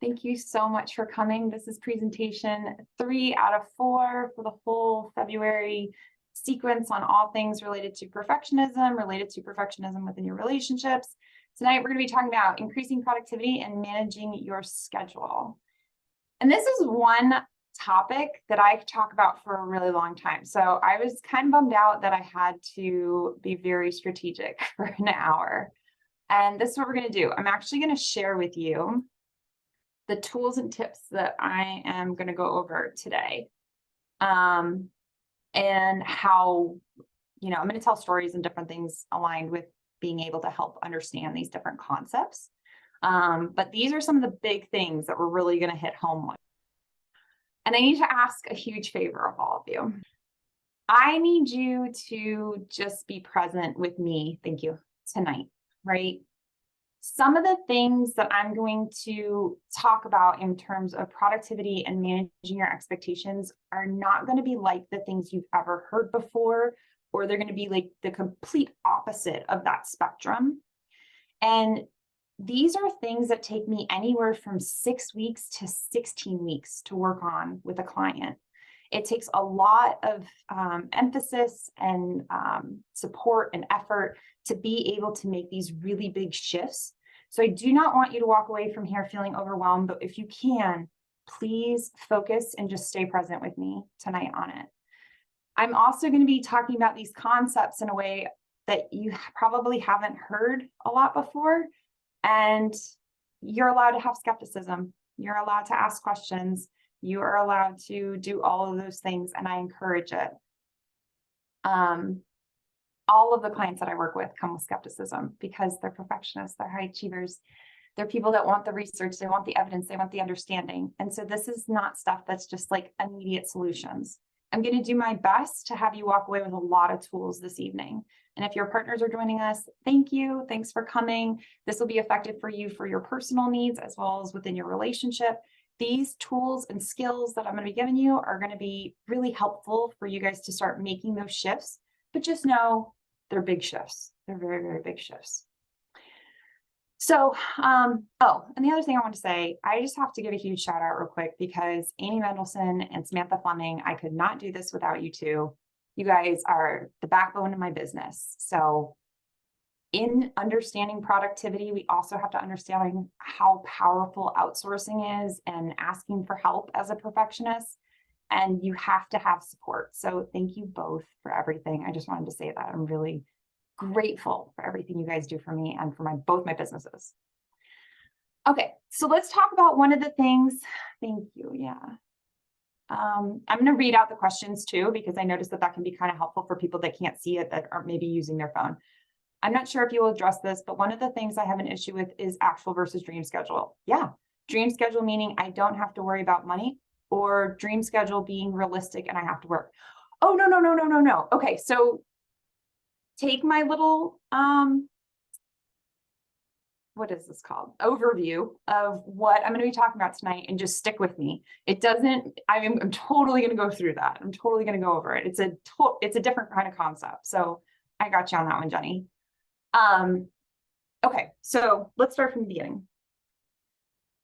Thank you so much for coming. This is presentation 3 out of 4 for the whole February sequence on all things related to perfectionism within your relationships. Tonight, we're going to be talking about increasing productivity and managing your schedule. And this is one topic that I talk about for a really long time. So I was kind of bummed out that I had to be very strategic for an hour. And this is what we're going to do. I'm actually going to share with you the tools and tips that I am going to go over today. And how, I'm going to tell stories and different things aligned with being able to help understand these different concepts. But these are some of the big things that we're really going to hit home with. And I need to ask a huge favor of all of you. I need you to just be present with me, thank you, tonight, right? Some of the things that I'm going to talk about in terms of productivity and managing your expectations are not going to be like the things you've ever heard before, or they're going to be like the complete opposite of that spectrum. And these are things that take me anywhere from 6 weeks to 16 weeks to work on with a client. It takes a lot of emphasis and support and effort to be able to make these really big shifts. So I do not want you to walk away from here feeling overwhelmed, but if you can, please focus and just stay present with me tonight on it. I'm also going to be talking about these concepts in a way that you probably haven't heard a lot before, and you're allowed to have skepticism. You're allowed to ask questions. You are allowed to do all of those things, and I encourage it. All of the clients that I work with come with skepticism because they're perfectionists, they're high achievers, they're people that want the research, they want the evidence, they want the understanding. And so this is not stuff that's just like immediate solutions. I'm going to do my best to have you walk away with a lot of tools this evening. And if your partners are joining us, thank you. Thanks for coming. This will be effective for you for your personal needs as well as within your relationship. These tools and skills that I'm going to be giving you are going to be really helpful for you guys to start making those shifts. But just know they're big shifts. They're very, very big shifts. So, and the other thing I want to say, I just have to give a huge shout out real quick because Amy Mendelson and Samantha Fleming, I could not do this without you two. You guys are the backbone of my business. So in understanding productivity, we also have to understand how powerful outsourcing is and asking for help as a perfectionist. And you have to have support. So thank you both for everything. I just wanted to say that I'm really grateful for everything you guys do for me and for both my businesses. Okay, so let's talk about one of the things. Thank you. Yeah. I'm going to read out the questions too, because I noticed that can be kind of helpful for people that can't see it, that are maybe using their phone. I'm not sure if you will address this, but one of the things I have an issue with is actual versus dream schedule. Yeah. Dream schedule, meaning I don't have to worry about money, or dream schedule being realistic and I have to work. Oh, no. Okay, so take my little, what is this called? Overview of what I'm going to be talking about tonight and just stick with me. I'm totally going to go through that. I'm totally going to go over it. It's a different kind of concept. So I got you on that one, Jenny. Okay, so let's start from the beginning.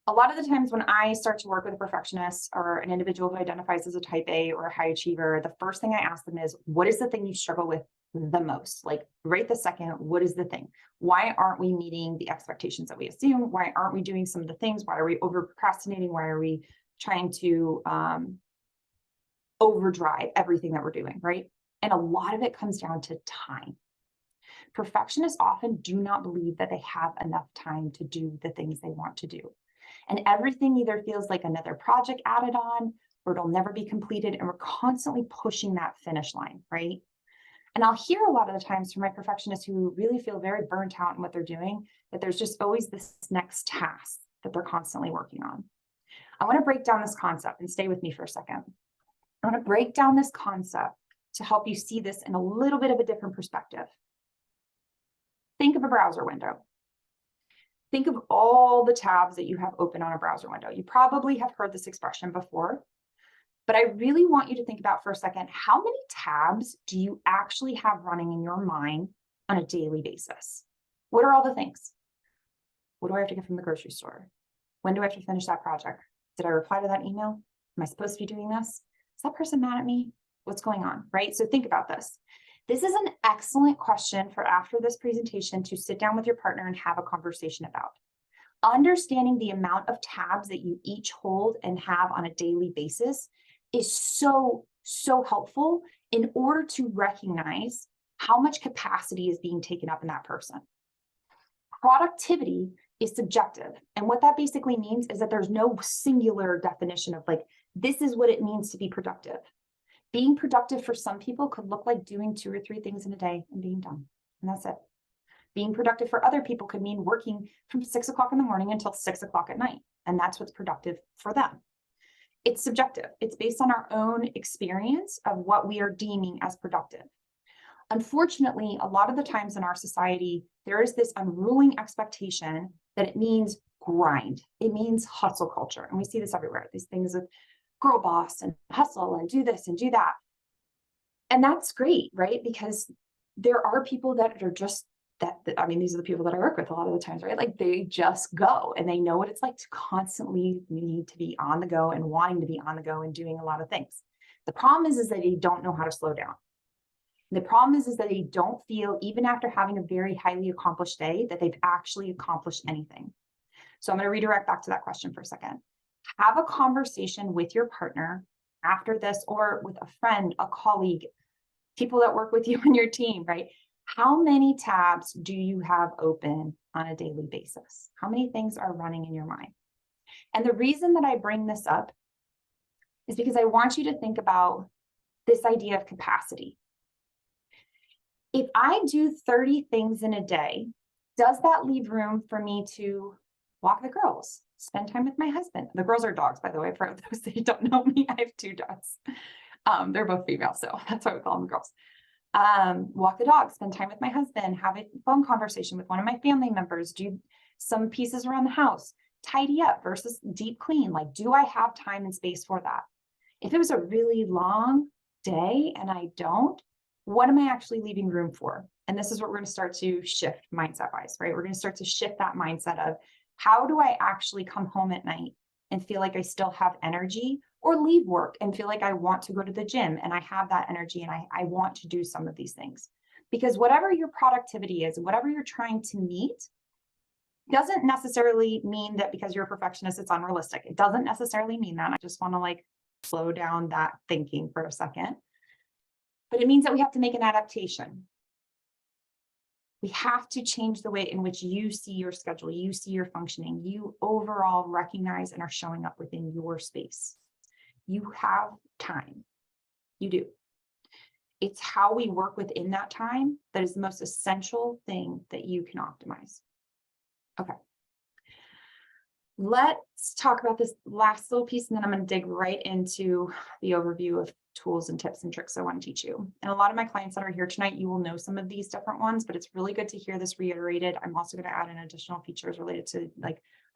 A lot of the times when I start to work with a perfectionist or an individual who identifies as a type A or a high achiever, the first thing I ask them is, what is the thing you struggle with the most? Like right this second, what is the thing? Why aren't we meeting the expectations that we assume? Why aren't we doing some of the things? Why are we over procrastinating? Why are we trying to overdrive everything that we're doing, right? And a lot of it comes down to time. Perfectionists often do not believe that they have enough time to do the things they want to do. And everything either feels like another project added on, or it'll never be completed. And we're constantly pushing that finish line, right? And I'll hear a lot of the times from my perfectionists who really feel very burnt out in what they're doing, that there's just always this next task that they're constantly working on. I want to break down this concept and stay with me for a second. I want to break down this concept to help you see this in a little bit of a different perspective. Think of a browser window. Think of all the tabs that you have open on a browser window. You probably have heard this expression before, but I really want you to think about for a second, how many tabs do you actually have running in your mind on a daily basis? What are all the things? What do I have to get from the grocery store? When do I have to finish that project? Did I reply to that email? Am I supposed to be doing this? Is that person mad at me? What's going on, right? So think about this. This is an excellent question for after this presentation to sit down with your partner and have a conversation about. Understanding the amount of tabs that you each hold and have on a daily basis is so helpful in order to recognize how much capacity is being taken up in that person. Productivity is subjective. And what that basically means is that there's no singular definition of like, this is what it means to be productive. Being productive for some people could look like doing 2 or 3 things in a day and being done. And that's it. Being productive for other people could mean working from 6 o'clock in the morning until 6 o'clock at night. And that's what's productive for them. It's subjective. It's based on our own experience of what we are deeming as productive. Unfortunately, a lot of the times in our society, there is this unruling expectation that it means grind. It means hustle culture. And we see this everywhere. These things of girl boss and hustle and do this and do that. And that's great, right? Because there are people that are just these are the people that I work with a lot of the times, right? Like they just go and they know what it's like to constantly need to be on the go and wanting to be on the go and doing a lot of things. The problem is that they don't know how to slow down. The problem is that they don't feel, even after having a very highly accomplished day, that they've actually accomplished anything. So I'm going to redirect back to that question for a second. Have a conversation with your partner after this, or with a friend, a colleague, people that work with you on your team, right? How many tabs do you have open on a daily basis? How many things are running in your mind? And the reason that I bring this up is because I want you to think about this idea of capacity. If I do 30 things in a day, does that leave room for me to walk the girls, spend time with my husband? The girls are dogs, by the way, for those that don't know me, I have 2 dogs. They're both female, so that's why we call them girls. Walk the dog, spend time with my husband, have a phone conversation with one of my family members, do some pieces around the house, tidy up versus deep clean. Like, do I have time and space for that? If it was a really long day and I don't, what am I actually leaving room for? And this is what we're going to start to shift mindset-wise, right? We're going to start to shift that mindset of how do I actually come home at night and feel like I still have energy, or leave work and feel like I want to go to the gym and I have that energy and I want to do some of these things. Because whatever your productivity is, whatever you're trying to meet, doesn't necessarily mean that because you're a perfectionist, it's unrealistic. It doesn't necessarily mean that. I just want to slow down that thinking for a second. But it means that we have to make an adaptation. We have to change the way in which you see your schedule, you see your functioning, you overall recognize and are showing up within your space. You have time. You do. It's how we work within that time that is the most essential thing that you can optimize. Okay. Let's talk about this last little piece, and then I'm going to dig right into the overview of tools and tips and tricks I want to teach you. And a lot of my clients that are here tonight, you will know some of these different ones, but it's really good to hear this reiterated. I'm also going to add in additional features related to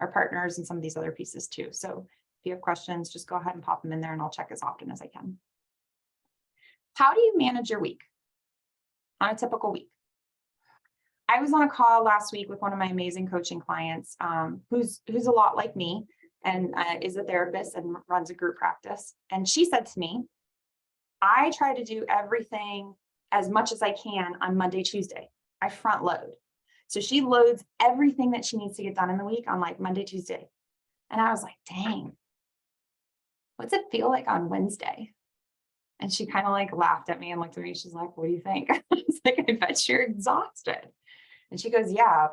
our partners and some of these other pieces too. So if you have questions, just go ahead and pop them in there and I'll check as often as I can. How do you manage your week on a typical week? I was on a call last week with one of my amazing coaching clients, who's a lot like me and is a therapist and runs a group practice. And she said to me, I try to do everything as much as I can on Monday, Tuesday. I front load. So she loads everything that she needs to get done in the week on Monday, Tuesday. And I was like, dang, what's it feel like on Wednesday? And she kind of laughed at me and looked at me. She's like, what do you think? I was like, I bet you're exhausted. And she goes, yeah,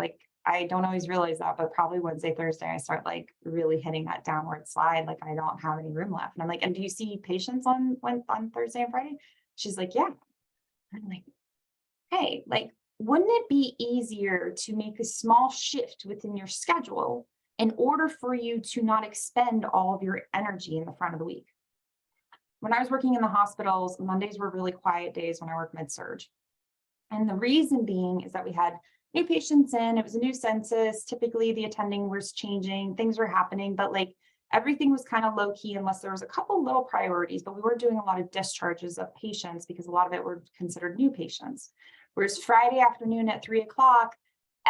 I don't always realize that, but probably Wednesday, Thursday, I start really hitting that downward slide. I don't have any room left. And I'm like, and do you see patients on Thursday and Friday? She's like, yeah. And I'm like, hey, wouldn't it be easier to make a small shift within your schedule in order for you to not expend all of your energy in the front of the week? When I was working in the hospitals, Mondays were really quiet days when I worked med-surg. And the reason being is that we had new patients in, it was a new census. Typically the attending was changing, things were happening, but everything was kind of low key unless there was a couple little priorities, but we were doing a lot of discharges of patients because a lot of it were considered new patients. Whereas Friday afternoon at 3 o'clock,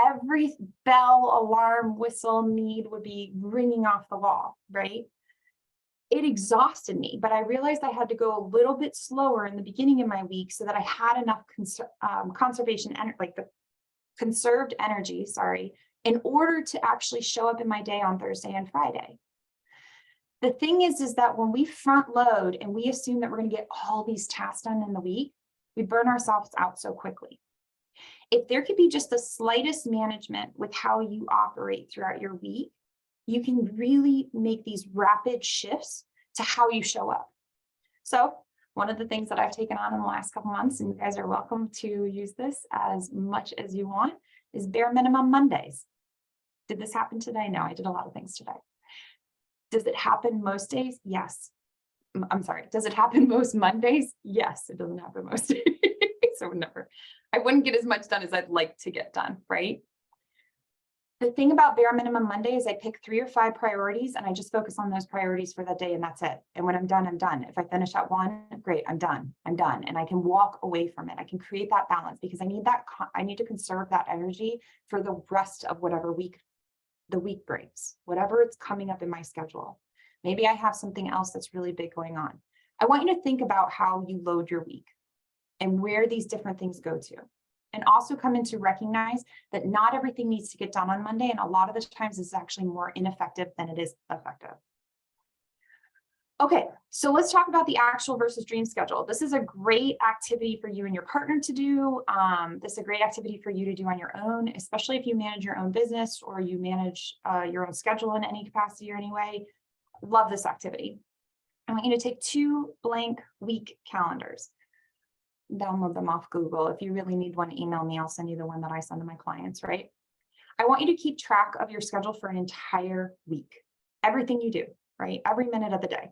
every bell, alarm, whistle, need would be ringing off the wall, right? It exhausted me, but I realized I had to go a little bit slower in the beginning of my week so that I had enough conservation, like the conserved energy, sorry, in order to actually show up in my day on Thursday and Friday. The thing is that when we front load and we assume that we're going to get all these tasks done in the week, we burn ourselves out so quickly. If there could be just the slightest management with how you operate throughout your week, you can really make these rapid shifts to how you show up. So one of the things that I've taken on in the last couple months, and you guys are welcome to use this as much as you want, is bare minimum Mondays. Did this happen today? No, I did a lot of things today. Does it happen most days? Yes. I'm sorry. Does it happen most Mondays? Yes, it doesn't happen most days. So never. I wouldn't get as much done as I'd like to get done, right? The thing about bare minimum Monday is I pick 3 or 5 priorities and I just focus on those priorities for that day and that's it. And when I'm done, I'm done. If I finish at one, great, I'm done. I'm done. And I can walk away from it. I can create that balance because I need to conserve that energy for the rest of whatever week the week brings, whatever it's coming up in my schedule. Maybe I have something else that's really big going on. I want you to think about how you load your week and where these different things go to. And also come in to recognize that not everything needs to get done on Monday. And a lot of the times it's actually more ineffective than it is effective. Okay, so let's talk about the actual versus dream schedule. This is a great activity for you and your partner to do. This is a great activity for you to do on your own, especially if you manage your own business or you manage your own schedule in any capacity or any way. Love this activity. I want you to take 2 blank week calendars. Download them off Google. If you really need one, email me. I'll send you the one that I send to my clients, right? I want you to keep track of your schedule for an entire week. Everything you do, right? Every minute of the day.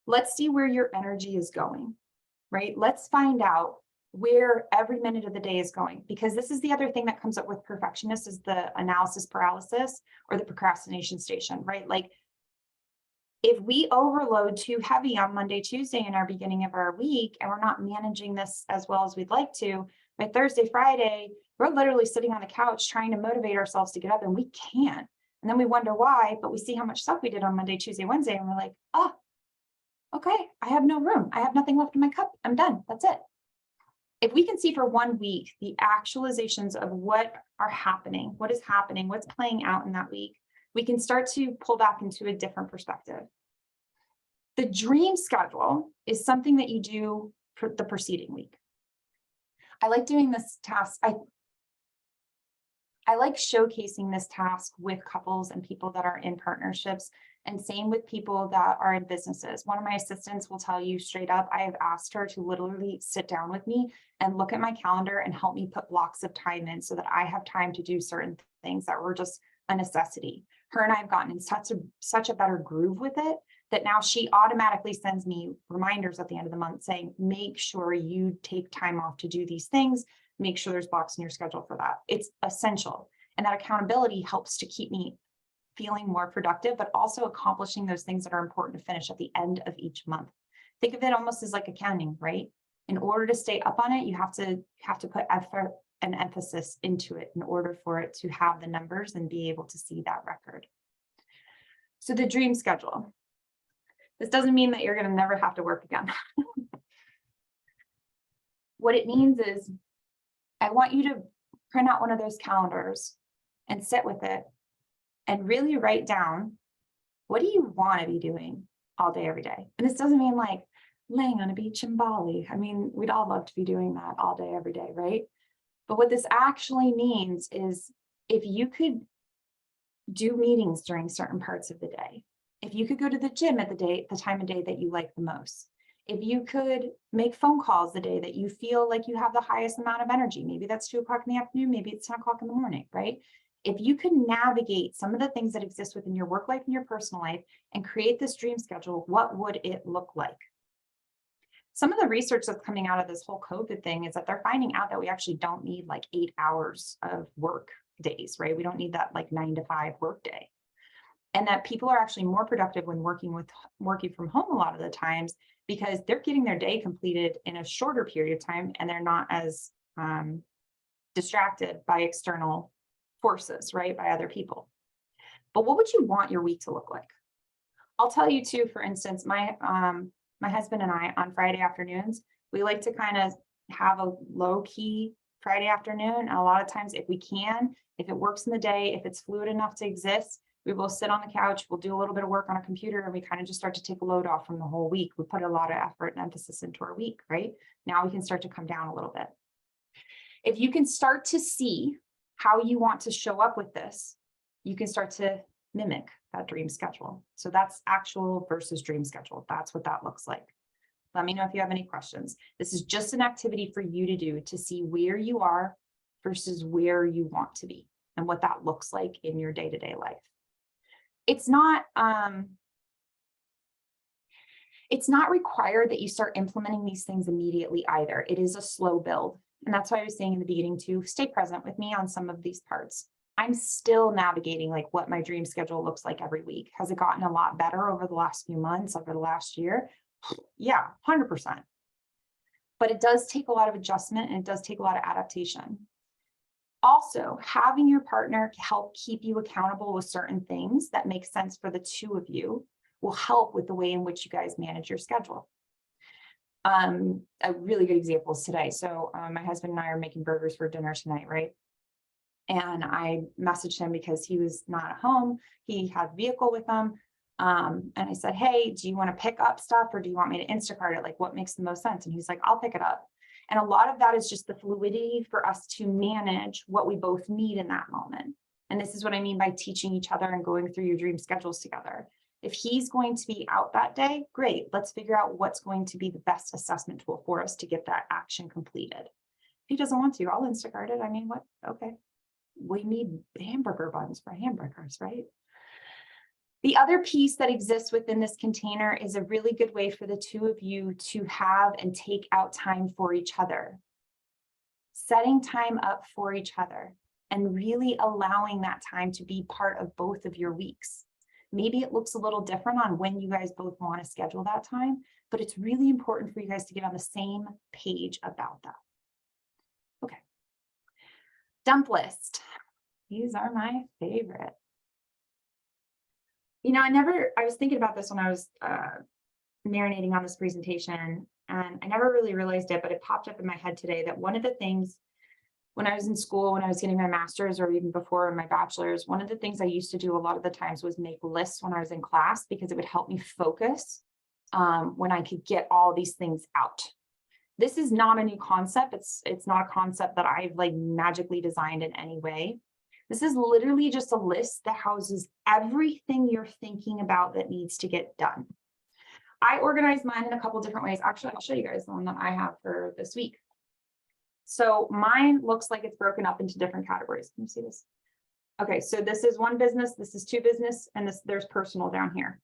Let's see where your energy is going, right? Let's find out where every minute of the day is going, because this is the other thing that comes up with perfectionists is the analysis paralysis or the procrastination station, right? Like if we overload too heavy on Monday, Tuesday in our beginning of our week, and we're not managing this as well as we'd like to, by Thursday, Friday, we're literally sitting on the couch trying to motivate ourselves to get up and we can't. And then we wonder why, but we see how much stuff we did on Monday, Tuesday, Wednesday, and we're like, oh, okay, I have no room. I have nothing left in my cup. I'm done. That's it. If we can see for 1 week, the actualizations of what are happening, what is happening, what's playing out in that week, we can start to pull back into a different perspective. The dream schedule is something that you do for the preceding week. I like doing this task. I like showcasing this task with couples and people that are in partnerships, and same with people that are in businesses. One of my assistants will tell you straight up, I have asked her to literally sit down with me and look at my calendar and help me put blocks of time in so that I have time to do certain things that were just a necessity. Her and I have gotten in such a better groove with it that now she automatically sends me reminders at the end of the month saying, make sure you take time off to do these things. Make sure there's blocks in your schedule for that. It's essential. And that accountability helps to keep me feeling more productive, but also accomplishing those things that are important to finish at the end of each month. Think of it almost as like accounting, right? In order to stay up on it, you have to put effort and emphasis into it in order for it to have the numbers and be able to see that record. So the dream schedule. This doesn't mean that you're going to never have to work again. What it means is I want you to print out one of those calendars and sit with it and really write down, what do you want to be doing all day, every day? And this doesn't mean like laying on a beach in Bali. I mean, we'd all love to be doing that all day, every day, right? But what this actually means is if you could do meetings during certain parts of the day, if you could go to the gym at the time of day that you like the most, if you could make phone calls the day that you feel like you have the highest amount of energy, maybe that's 2 o'clock in the afternoon, maybe it's 10 o'clock in the morning, right? If you could navigate some of the things that exist within your work life and your personal life and create this dream schedule, what would it look like? Some of the research that's coming out of this whole COVID thing is that they're finding out that we actually don't need like 8 hours of work days, right? We don't need that like 9 to 5 work day. And that people are actually more productive when working from home a lot of the times because they're getting their day completed in a shorter period of time and they're not as distracted by external forces, right, by other people. But what would you want your week to look like? I'll tell you too, for instance, my husband and I on Friday afternoons, we like to kind of have a low key Friday afternoon. And a lot of times, if we can, if it works in the day, if it's fluid enough to exist, we will sit on the couch, we'll do a little bit of work on a computer, and we kind of just start to take a load off from the whole week. We put a lot of effort and emphasis into our week, right? Now we can start to come down a little bit. If you can start to see how you want to show up with this, you can start to mimic that dream schedule. So that's actual versus dream schedule. That's what that looks like. Let me know if you have any questions. This is just an activity for you to do to see where you are versus where you want to be and what that looks like in your day-to-day life. It's not required that you start implementing these things immediately either. It is a slow build. And that's why I was saying in the beginning to stay present with me on some of these parts. I'm still navigating like what my dream schedule looks like every week. Has it gotten a lot better over the last few months, over the last year? Yeah, 100%. But it does take a lot of adjustment and it does take a lot of adaptation. Also, having your partner help keep you accountable with certain things that make sense for the two of you will help with the way in which you guys manage your schedule. A really good example is today. So my husband and I are making burgers for dinner tonight, right? And I messaged him because he was not at home. He had a vehicle with him. And I said, hey, do you want to pick up stuff or do you want me to Instacart it? Like, what makes the most sense? And he's like, I'll pick it up. And a lot of that is just the fluidity for us to manage what we both need in that moment. And this is what I mean by teaching each other and going through your dream schedules together. If he's going to be out that day, great. Let's figure out what's going to be the best assessment tool for us to get that action completed. If he doesn't want to, I'll Instacart it. I mean, what? Okay. We need hamburger buns for hamburgers, right? The other piece that exists within this container is a really good way for the two of you to have and take out time for each other. Setting time up for each other and really allowing that time to be part of both of your weeks. Maybe it looks a little different on when you guys both want to schedule that time, but it's really important for you guys to get on the same page about that. Okay. Dump list. These are my favorite. You know, I was thinking about this when I was marinating on this presentation, and I never really realized it, but it popped up in my head today that one of the things when I was in school, when I was getting my master's or even before my bachelor's, one of the things I used to do a lot of the times was make lists when I was in class because it would help me focus when I could get all these things out. This is not a new concept. It's not a concept that I've like magically designed in any way. This is literally just a list that houses everything you're thinking about that needs to get done. I organize mine in a couple different ways. Actually, I'll show you guys the one that I have for this week. So mine looks like it's broken up into different categories. Can you see this? Okay, so this is one business, this is two business, and there's personal down here.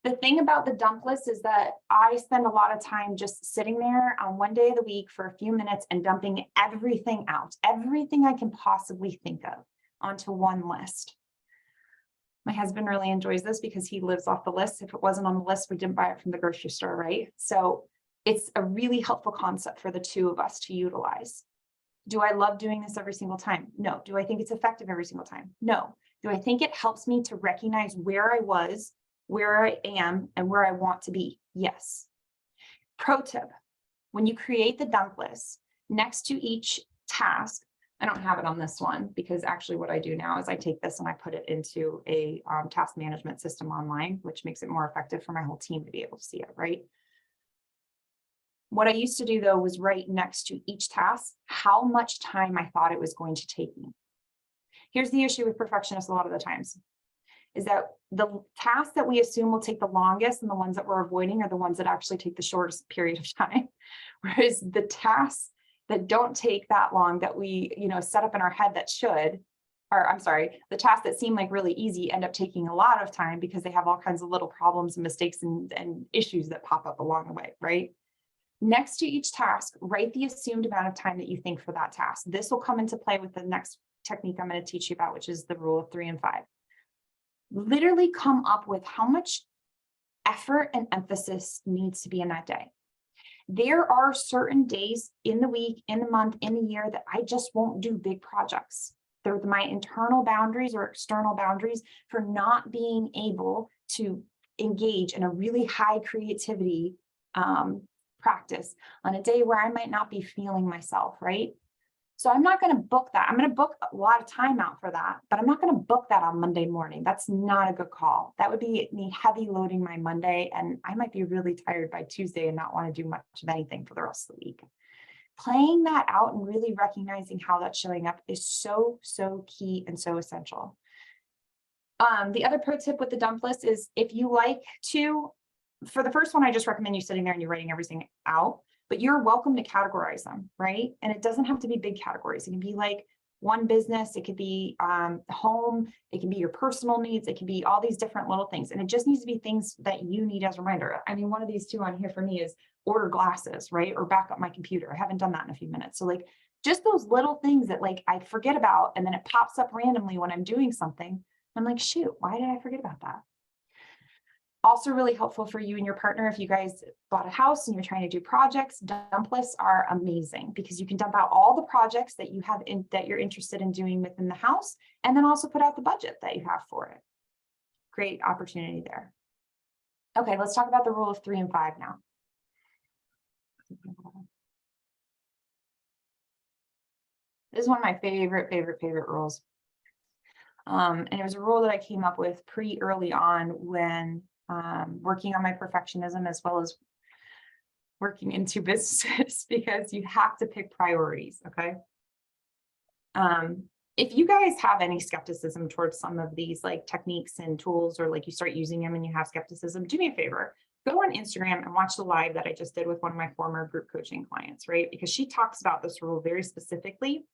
The thing about the dump list is that I spend a lot of time just sitting there on one day of the week for a few minutes and dumping everything out, everything I can possibly think of onto one list. My husband really enjoys this because he lives off the list. If it wasn't on the list, we didn't buy it from the grocery store, right? So it's a really helpful concept for the two of us to utilize. Do I love doing this every single time? No. Do I think it's effective every single time? No. Do I think it helps me to recognize where I was, where I am, and where I want to be? Yes. Pro tip, when you create the dump list, next to each task, I don't have it on this one because actually what I do now is I take this and I put it into a task management system online, which makes it more effective for my whole team to be able to see it, right? What I used to do though was write next to each task how much time I thought it was going to take me. Here's the issue with perfectionists a lot of the times, is that the tasks that we assume will take the longest and the ones that we're avoiding are the ones that actually take the shortest period of time. Whereas the tasks that don't take that long that we, set up in our head that should, or I'm sorry, the tasks that seem like really easy end up taking a lot of time because they have all kinds of little problems and mistakes and issues that pop up along the way, right? Next to each task, write the assumed amount of time that you think for that task. This will come into play with the next technique I'm going to teach you about, which is the rule of 3 and 5. Literally come up with how much effort and emphasis needs to be in that day. There are certain days in the week, in the month, in the year that I just won't do big projects. They're my internal boundaries or external boundaries for not being able to engage in a really high creativity practice on a day where I might not be feeling myself, right? So I'm not going to book that. I'm going to book a lot of time out for that, but I'm not going to book that on Monday morning. That's not a good call. That would be me heavy loading my Monday, and I might be really tired by Tuesday and not want to do much of anything for the rest of the week. Playing that out and really recognizing how that's showing up is so, so key and so essential. The other pro tip with the dump list is if you like to, for the first one, I just recommend you sitting there and you're writing everything out, but you're welcome to categorize them, right? And it doesn't have to be big categories. It can be like one business, it could be home, it can be your personal needs, it can be all these different little things. And it just needs to be things that you need as a reminder. I mean, one of these two on here for me is order glasses, right? Or back up my computer. I haven't done that in a few minutes. So like just those little things that like I forget about, and then it pops up randomly when I'm doing something. I'm like, shoot, why did I forget about that? Also really helpful for you and your partner if you guys bought a house and you're trying to do projects. Dump lists are amazing because you can dump out all the projects that you have that you're interested in doing within the house, and then also put out the budget that you have for it. Great opportunity there. Okay, let's talk about the rule of 3 and 5 now. This is one of my favorite rules. And it was a rule that I came up with pretty early on when working on my perfectionism, as well as working in 2 businesses, because you have to pick priorities, okay? If you guys have any skepticism towards some of these like techniques and tools, or like you start using them and you have skepticism, do me a favor, go on Instagram and watch the live that I just did with one of my former group coaching clients, right? Because she talks about this rule very specifically.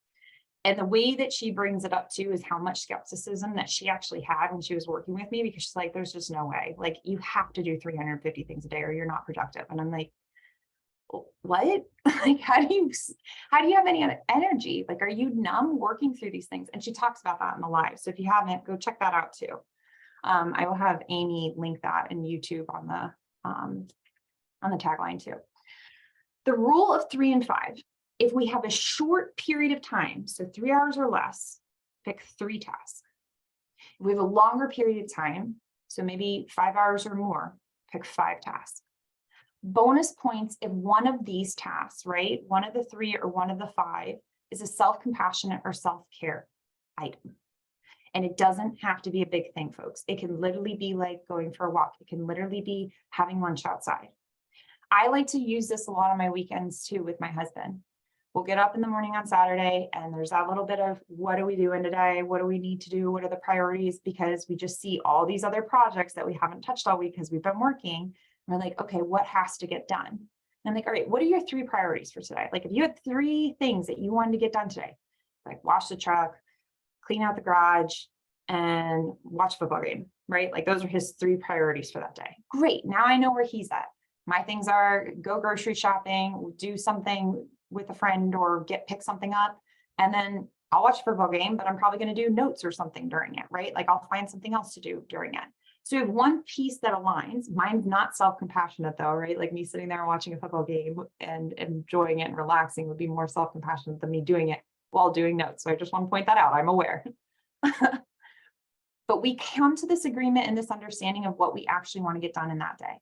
And the way that she brings it up too is how much skepticism that she actually had when she was working with me, because she's like, there's just no way, like you have to do 350 things a day or you're not productive. And I'm like, what? Like, how do you have any energy? Like, are you numb working through these things? And she talks about that in the live. So if you haven't, go check that out too. I will have Amy link that in YouTube on the tagline too. The rule of 3 and 5. If we have a short period of time, so 3 hours or less, pick 3 tasks. If we have a longer period of time, so maybe 5 hours or more, pick 5 tasks. Bonus points if one of these tasks, right, one of the 3 or one of the 5 is a self-compassionate or self-care item. And it doesn't have to be a big thing, folks. It can literally be like going for a walk. It can literally be having lunch outside. I like to use this a lot on my weekends too with my husband. We'll get up in the morning on Saturday and there's that little bit of what are we doing today? What do we need to do? What are the priorities? Because we just see all these other projects that we haven't touched all week because we've been working. And we're like, okay, what has to get done? And I'm like, all right, what are your 3 priorities for today? Like if you had 3 things that you wanted to get done today, like wash the truck, clean out the garage, and watch a football game, right? Like those are his 3 priorities for that day. Great, now I know where he's at. My things are go grocery shopping, do something with a friend or pick something up, and then I'll watch a football game, but I'm probably going to do notes or something during it, right? Like I'll find something else to do during it. So we have one piece that aligns. Mine's not self-compassionate though, right? Like me sitting there watching a football game and enjoying it and relaxing would be more self-compassionate than me doing it while doing notes. So I just want to point that out. I'm aware. But we come to this agreement and this understanding of what we actually want to get done in that day.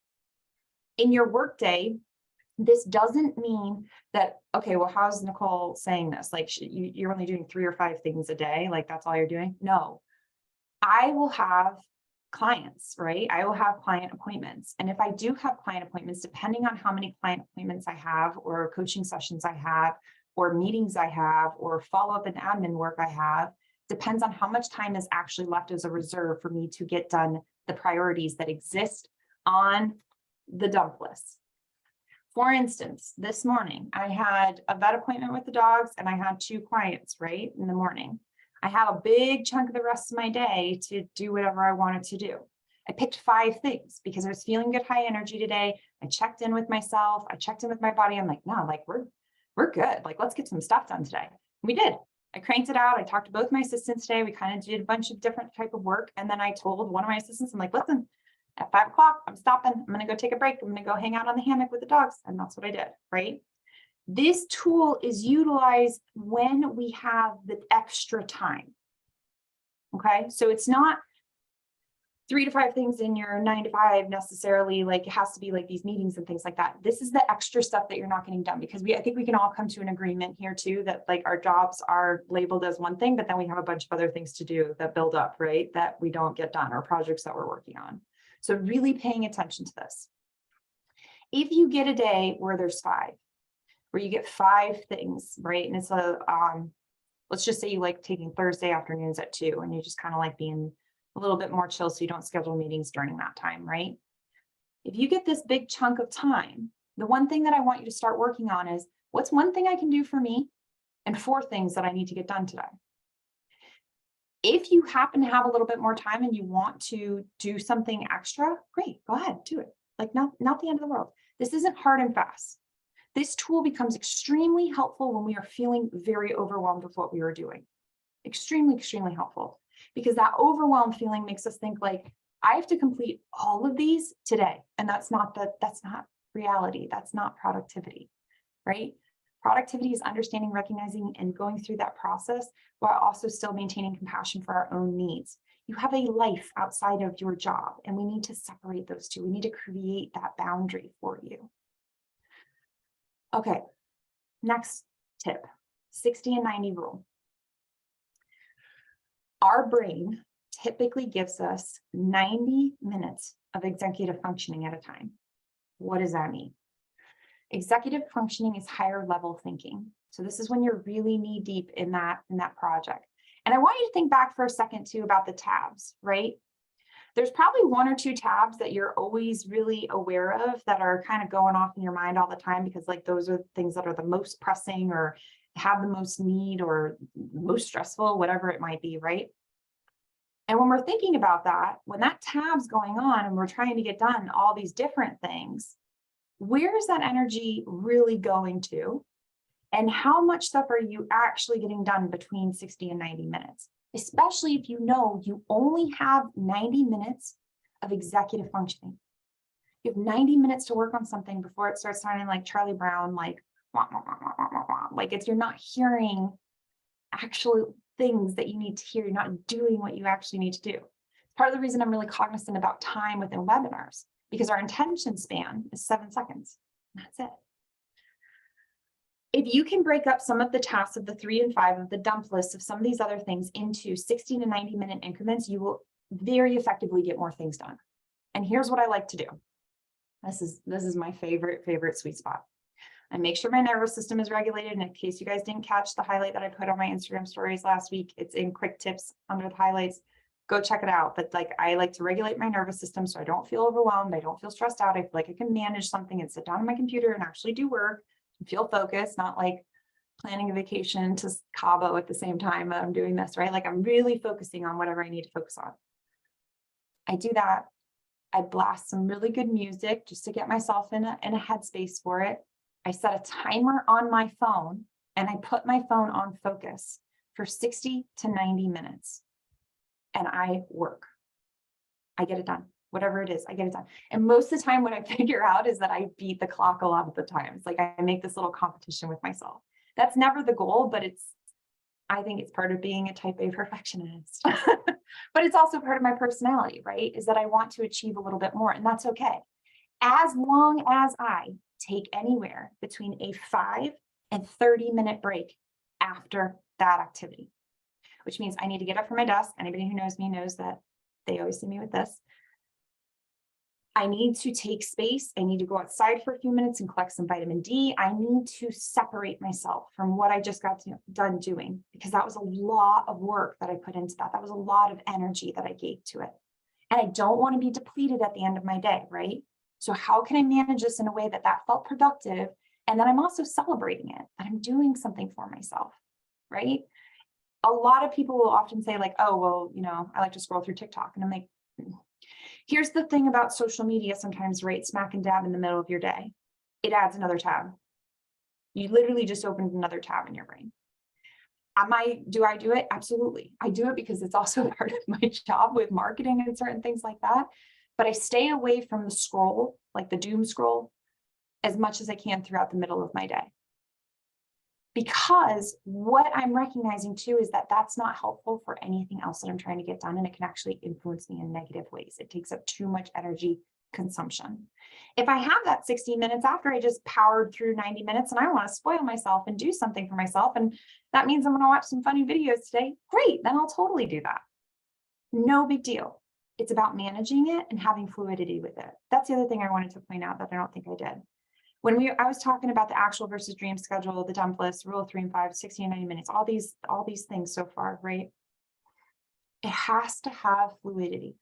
In your work day, this doesn't mean that, okay, well, how's Nichole saying this? Like you're only doing 3 or 5 things a day. Like that's all you're doing. No, I will have clients, right? I will have client appointments. And if I do have client appointments, depending on how many client appointments I have or coaching sessions I have or meetings I have or follow-up and admin work I have, depends on how much time is actually left as a reserve for me to get done the priorities that exist on the dump list. For instance, this morning, I had a vet appointment with the dogs and I had 2 clients, right, in the morning. I had a big chunk of the rest of my day to do whatever I wanted to do. I picked 5 things because I was feeling good, high energy today. I checked in with myself. I checked in with my body. I'm like, no, like we're good. Like, let's get some stuff done today. We did. I cranked it out. I talked to both my assistants today. We kind of did a bunch of different type of work. And then I told one of my assistants, I'm like, listen, at 5 o'clock, I'm stopping. I'm going to go take a break. I'm going to go hang out on the hammock with the dogs. And that's what I did, right? This tool is utilized when we have the extra time. Okay, so it's not 3 to 5 things in your 9 to 5 necessarily, like it has to be like these meetings and things like that. This is the extra stuff that you're not getting done, because I think we can all come to an agreement here too, that like our jobs are labeled as one thing, but then we have a bunch of other things to do that build up, right? That we don't get done, or projects that we're working on. So really paying attention to this. If you get a day where there's 5, where you get 5 things, right? And it's let's just say you like taking Thursday afternoons at 2, and you just kind of like being a little bit more chill so you don't schedule meetings during that time, right? If you get this big chunk of time, the one thing that I want you to start working on is, what's one thing I can do for me and 4 things that I need to get done today. If you happen to have a little bit more time and you want to do something extra, great, go ahead, do it. Like not the end of the world. This isn't hard and fast. This tool becomes extremely helpful when we are feeling very overwhelmed with what we are doing. Extremely, extremely helpful, because that overwhelmed feeling makes us think like, I have to complete all of these today. And that's not reality. That's not productivity, right? Productivity is understanding, recognizing, and going through that process while also still maintaining compassion for our own needs. You have a life outside of your job, and we need to separate those two. We need to create that boundary for you. Okay, next tip, 60 and 90 rule. Our brain typically gives us 90 minutes of executive functioning at a time. What does that mean? Executive functioning is higher level thinking. So this is when you're really knee deep in that project. And I want you to think back for a second too about the tabs, right? There's probably 1 or 2 tabs that you're always really aware of that are kind of going off in your mind all the time, because like those are things that are the most pressing or have the most need or most stressful, whatever it might be, right? And when we're thinking about that, when that tab's going on and we're trying to get done all these different things, where is that energy really going to? And how much stuff are you actually getting done between 60 and 90 minutes? Especially if you know you only have 90 minutes of executive functioning. You have 90 minutes to work on something before it starts sounding like Charlie Brown, like, wah, wah, wah, wah, wah, wah. Like you're not hearing actual things that you need to hear. You're not doing what you actually need to do. Part of the reason I'm really cognizant about time within webinars, because our attention span is 7 seconds. That's it. If you can break up some of the tasks of the 3 and 5 of the dump list of some of these other things into 60 to 90 minute increments, you will very effectively get more things done. And here's what I like to do. This is my favorite sweet spot. I make sure my nervous system is regulated. And in case you guys didn't catch the highlight that I put on my Instagram stories last week, it's in quick tips under the highlights. Go check it out. But like, I like to regulate my nervous system so I don't feel overwhelmed. I don't feel stressed out. I feel like I can manage something and sit down on my computer and actually do work and feel focused, not like planning a vacation to Cabo at the same time that I'm doing this, right? Like I'm really focusing on whatever I need to focus on. I do that. I blast some really good music just to get myself in a headspace for it. I set a timer on my phone and I put my phone on focus for 60 to 90 minutes. And I work. I get it done. Whatever it is, I get it done. And most of the time what I figure out is that I beat the clock a lot of the times. Like I make this little competition with myself. That's never the goal, but I think it's part of being a type A perfectionist. But it's also part of my personality, right? Is that I want to achieve a little bit more, and that's okay. As long as I take anywhere between a 5 and 30-minute break after that activity, which means I need to get up from my desk. Anybody who knows me knows that they always see me with this. I need to take space. I need to go outside for a few minutes and collect some vitamin D. I need to separate myself from what I just got done doing, because that was a lot of work that I put into that. That was a lot of energy that I gave to it. And I don't want to be depleted at the end of my day, right? So how can I manage this in a way that felt productive? And then I'm also celebrating it, that I'm doing something for myself, right? A lot of people will often say like, oh, well, I like to scroll through TikTok. And I'm like, here's the thing about social media sometimes, right smack and dab in the middle of your day. It adds another tab. You literally just opened another tab in your brain. Do I do it? Absolutely. I do it because it's also part of my job with marketing and certain things like that. But I stay away from the scroll, like the doom scroll, as much as I can throughout the middle of my day. Because what I'm recognizing too is that that's not helpful for anything else that I'm trying to get done. And it can actually influence me in negative ways. It takes up too much energy consumption. If I have that 60 minutes after I just powered through 90 minutes and I want to spoil myself and do something for myself, and that means I'm going to watch some funny videos today, great, then I'll totally do that. No big deal. It's about managing it and having fluidity with it. That's the other thing I wanted to point out that I don't think I did. When I was talking about the actual versus dream schedule, the dump list, rule of 3 and 5, 60 and 90 minutes, all these things so far, right? It has to have fluidity.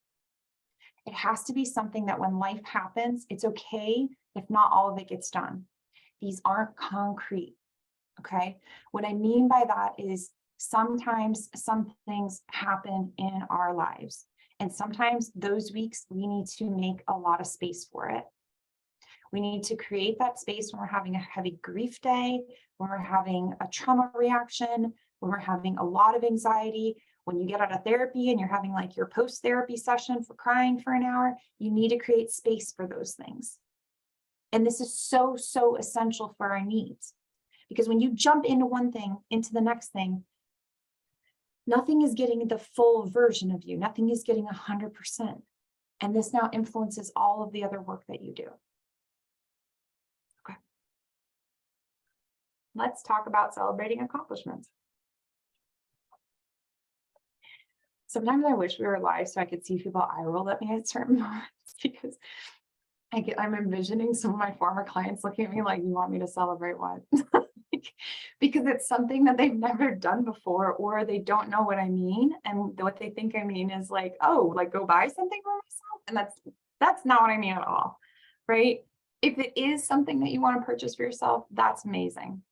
It has to be something that when life happens, it's okay if not all of it gets done. These aren't concrete, okay? What I mean by that is sometimes some things happen in our lives. And sometimes those weeks we need to make a lot of space for it. We need to create that space when we're having a heavy grief day, when we're having a trauma reaction, when we're having a lot of anxiety, when you get out of therapy and you're having like your post-therapy session for crying for an hour, you need to create space for those things. And this is so, so essential for our needs. Because when you jump into one thing, into the next thing, nothing is getting the full version of you. Nothing is getting 100%. And this now influences all of the other work that you do. Okay. Let's talk about celebrating accomplishments. Sometimes I wish we were live so I could see people eye roll at me at certain moments because I'm envisioning some of my former clients looking at me like, you want me to celebrate what? Because it's something that they've never done before, or they don't know what I mean. And what they think I mean is like, oh, like go buy something for myself. And that's not what I mean at all, right? If it is something that you want to purchase for yourself, that's amazing.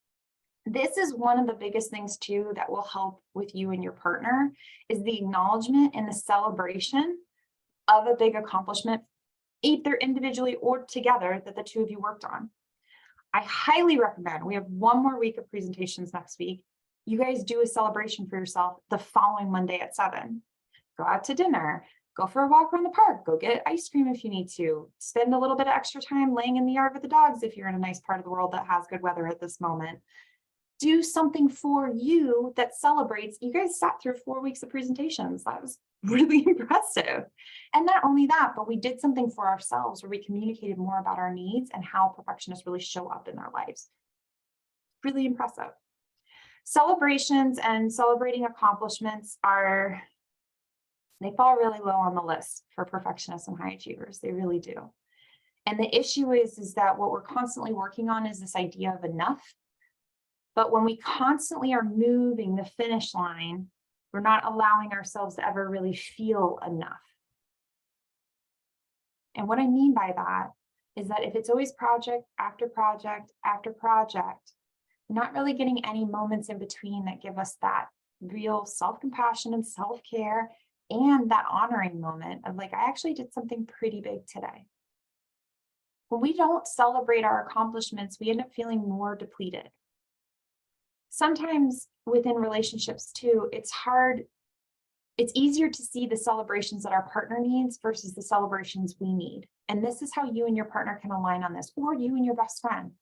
This is one of the biggest things too that will help with you and your partner is the acknowledgement and the celebration of a big accomplishment, either individually or together that the two of you worked on. I highly recommend, we have one more week of presentations next week. You guys do a celebration for yourself the following Monday at 7. Go out to dinner, go for a walk around the park, go get ice cream if you need to, spend a little bit of extra time laying in the yard with the dogs if you're in a nice part of the world that has good weather at this moment. Do something for you that celebrates. You guys sat through 4 weeks of presentations. That was really impressive. And not only that, but we did something for ourselves where we communicated more about our needs and how perfectionists really show up in our lives. Really impressive. Celebrations and celebrating accomplishments they fall really low on the list for perfectionists and high achievers. They really do. And the issue is that what we're constantly working on is this idea of enough. But when we constantly are moving the finish line, we're not allowing ourselves to ever really feel enough. And what I mean by that is that if it's always project after project after project, we're not really getting any moments in between that give us that real self-compassion and self-care and that honoring moment of like, I actually did something pretty big today. When we don't celebrate our accomplishments, we end up feeling more depleted. Sometimes within relationships too, it's easier to see the celebrations that our partner needs versus the celebrations we need. And this is how you and your partner can align on this, or you and your best friend.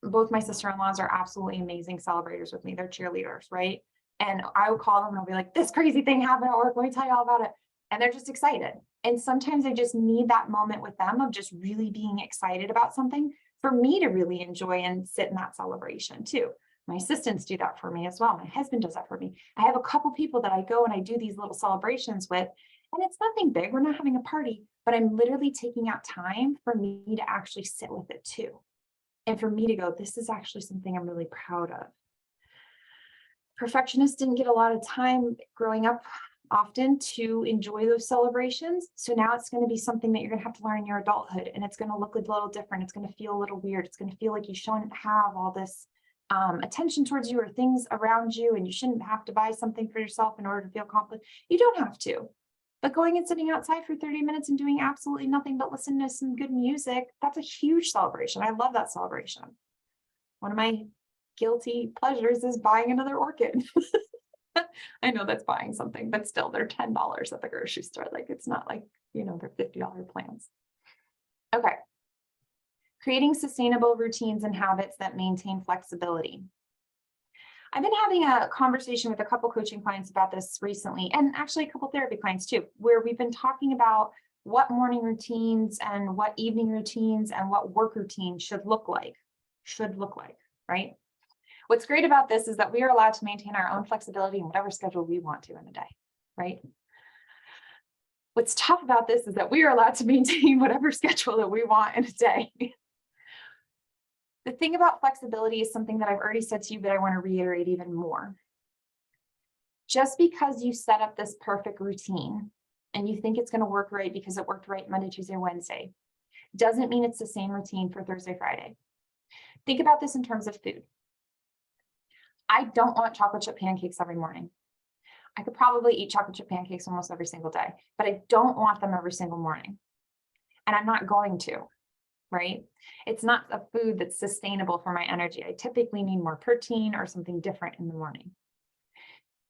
Both my sister-in-laws are absolutely amazing celebrators with me. They're cheerleaders, right? And I will call them and I'll be like, this crazy thing happened at work. Let me tell you all about it. And they're just excited. And sometimes I just need that moment with them of just really being excited about something for me to really enjoy and sit in that celebration too. My assistants do that for me as well. My husband does that for me. I have a couple people that I go and I do these little celebrations with, and it's nothing big. We're not having a party, but I'm literally taking out time for me to actually sit with it too. And for me to go, this is actually something I'm really proud of. Perfectionists didn't get a lot of time growing up often to enjoy those celebrations. So now it's going to be something that you're going to have to learn in your adulthood, and it's going to look a little different. It's going to feel a little weird. It's going to feel like you shouldn't have all this attention towards you or things around you, and you shouldn't have to buy something for yourself in order to feel accomplished. You don't have to. But going and sitting outside for 30 minutes and doing absolutely nothing but listen to some good music, that's a huge celebration. I love that celebration. One of my guilty pleasures is buying another orchid. I know that's buying something, but still they're $10 at the grocery store. Like it's not like, they're $50 plants. Okay. Creating sustainable routines and habits that maintain flexibility. I've been having a conversation with a couple coaching clients about this recently, and actually a couple therapy clients too, where we've been talking about what morning routines and what evening routines and what work routines should look like, right? What's great about this is that we are allowed to maintain our own flexibility in whatever schedule we want to in a day, right? What's tough about this is that we are allowed to maintain whatever schedule that we want in a day. The thing about flexibility is something that I've already said to you, but I want to reiterate even more. Just because you set up this perfect routine and you think it's going to work right because it worked right Monday, Tuesday, Wednesday, doesn't mean it's the same routine for Thursday, Friday. Think about this in terms of food. I don't want chocolate chip pancakes every morning. I could probably eat chocolate chip pancakes almost every single day, but I don't want them every single morning. And I'm not going to. Right? It's not a food that's sustainable for my energy. I typically need more protein or something different in the morning.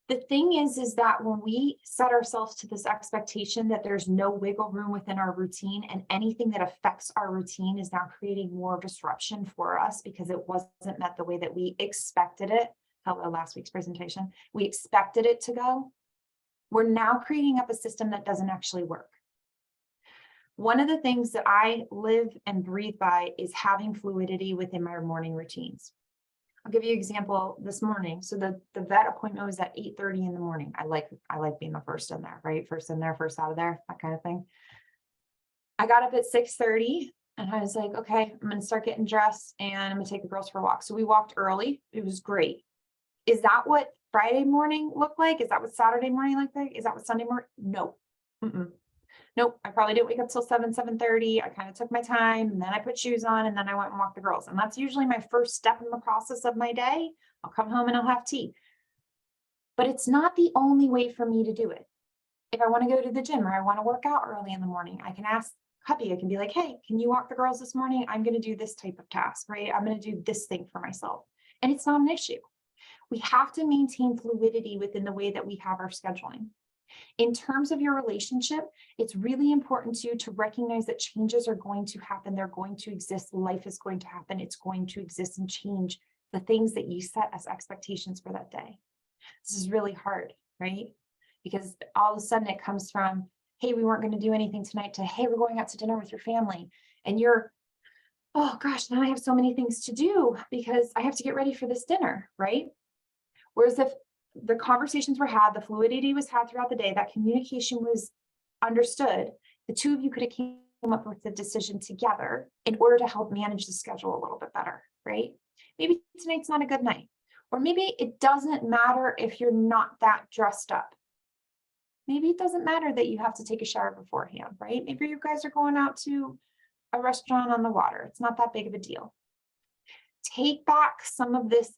The thing is that when we set ourselves to this expectation that there's no wiggle room within our routine and anything that affects our routine is now creating more disruption for us because it wasn't met the way that we expected it. Hello, last week's presentation. We expected it to go. We're now creating up a system that doesn't actually work. One of the things that I live and breathe by is having fluidity within my morning routines. I'll give you an example this morning. So the vet appointment was at 8:30 in the morning. I like being the first in there, right? First in there, first out of there, that kind of thing. I got up at 6:30 and I was like, okay, I'm going to start getting dressed and I'm going to take the girls for a walk. So we walked early. It was great. Is that what Friday morning looked like? Is that what Saturday morning looked like? Is that what Sunday morning? No. Nope, I probably didn't wake up till 7:30. I kind of took my time and then I put shoes on and then I went and walked the girls. And that's usually my first step in the process of my day. I'll come home and I'll have tea. But it's not the only way for me to do it. If I want to go to the gym or I want to work out early in the morning, I can ask hubby, I can be like, hey, can you walk the girls this morning? I'm going to do this type of task, right? I'm going to do this thing for myself. And it's not an issue. We have to maintain fluidity within the way that we have our scheduling. In terms of your relationship, it's really important to recognize that changes are going to happen. They're going to exist. Life is going to happen. It's going to exist and change the things that you set as expectations for that day. This is really hard, right? Because all of a sudden it comes from, hey, we weren't going to do anything tonight to, hey, we're going out to dinner with your family. And you're, oh gosh, now I have so many things to do because I have to get ready for this dinner, right? Whereas if the conversations were had, the fluidity was had throughout the day, that communication was understood, the two of you could have came up with the decision together in order to help manage the schedule a little bit better, right? Maybe tonight's not a good night, or maybe it doesn't matter if you're not that dressed up. Maybe it doesn't matter that you have to take a shower beforehand, right? Maybe you guys are going out to a restaurant on the water. It's not that big of a deal. Take back some of this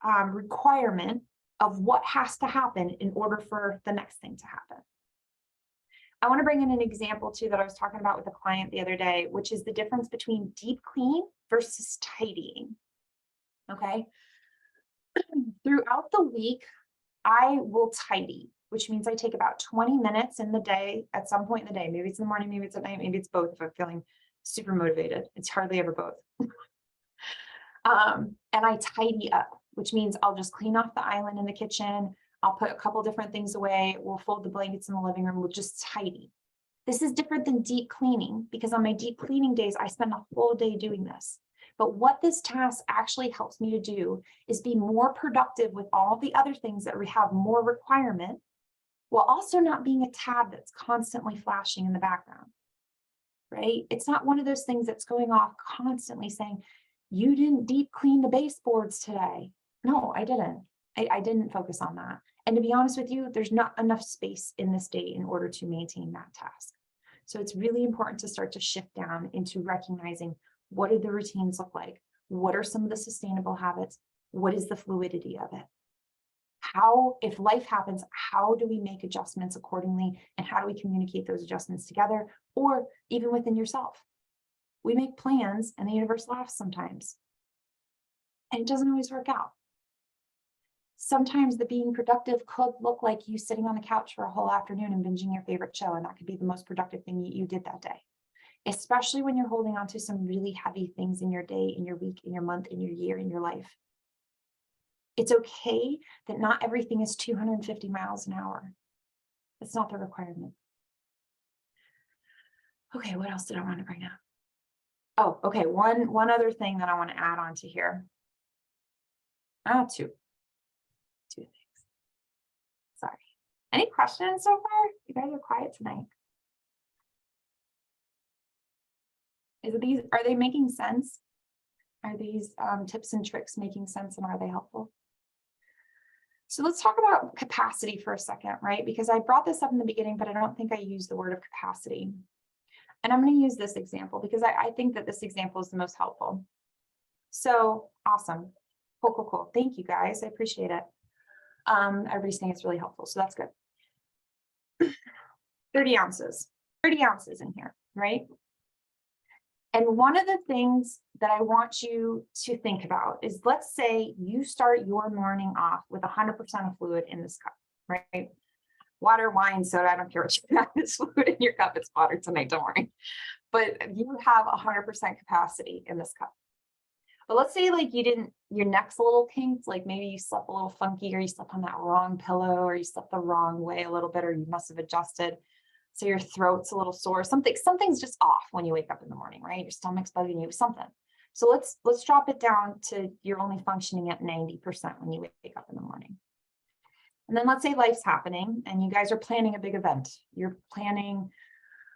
requirement of what has to happen in order for the next thing to happen. I want to bring in an example too that I was talking about with a client the other day, which is the difference between deep clean versus tidying. Okay. Throughout the week, I will tidy, which means I take about 20 minutes in the day at some point in the day. Maybe it's in the morning, maybe it's at night, maybe it's both if I'm feeling super motivated. It's hardly ever both. And I tidy up, which means I'll just clean off the island in the kitchen. I'll put a couple different things away. We'll fold the blankets in the living room. We'll just tidy. This is different than deep cleaning because on my deep cleaning days, I spend the whole day doing this. But what this task actually helps me to do is be more productive with all the other things that we have more requirement, while also not being a tab that's constantly flashing in the background, right? It's not one of those things that's going off constantly saying, you didn't deep clean the baseboards today. No, I didn't. I didn't focus on that. And to be honest with you, there's not enough space in this day in order to maintain that task. So it's really important to start to shift down into recognizing what do the routines look like? What are some of the sustainable habits? What is the fluidity of it? How, if life happens, how do we make adjustments accordingly? And how do we communicate those adjustments together or even within yourself? We make plans and the universe laughs sometimes. And it doesn't always work out. Sometimes the being productive could look like you sitting on the couch for a whole afternoon and binging your favorite show, and that could be the most productive thing you did that day. especially when you're holding on to some really heavy things in your day, in your week, in your month, in your year, in your life. It's okay that not everything is 250 miles an hour. That's not the requirement. Okay, what else did I want to bring up? Oh, okay, one other thing that I want to add on to here. Two things. Sorry. Any questions so far? You guys are quiet tonight. Are they making sense? Are these tips and tricks making sense, and are they helpful? So let's talk about capacity for a second, right? Because I brought this up in the beginning, but I don't think I used the word of capacity. And I'm going to use this example because I think that this example is the most helpful. So awesome. Cool. Thank you guys. I appreciate it. Everybody's saying it's really helpful. So that's good. 30 ounces in here, right? And one of the things that I want you to think about is, let's say you start your morning off with 100% of fluid in this cup, right? Water, wine, soda, I don't care what you have, it's fluid in your cup, it's water tonight, don't worry. But you have 100% capacity in this cup. But let's say like your neck's a little kinked, like maybe you slept a little funky, or you slept on that wrong pillow, or you slept the wrong way a little bit, or you must have adjusted. So your throat's a little sore, something's just off when you wake up in the morning, right? Your stomach's bugging you, something. So let's drop it down to you're only functioning at 90% when you wake up in the morning. And then let's say life's happening and you guys are planning a big event. You're planning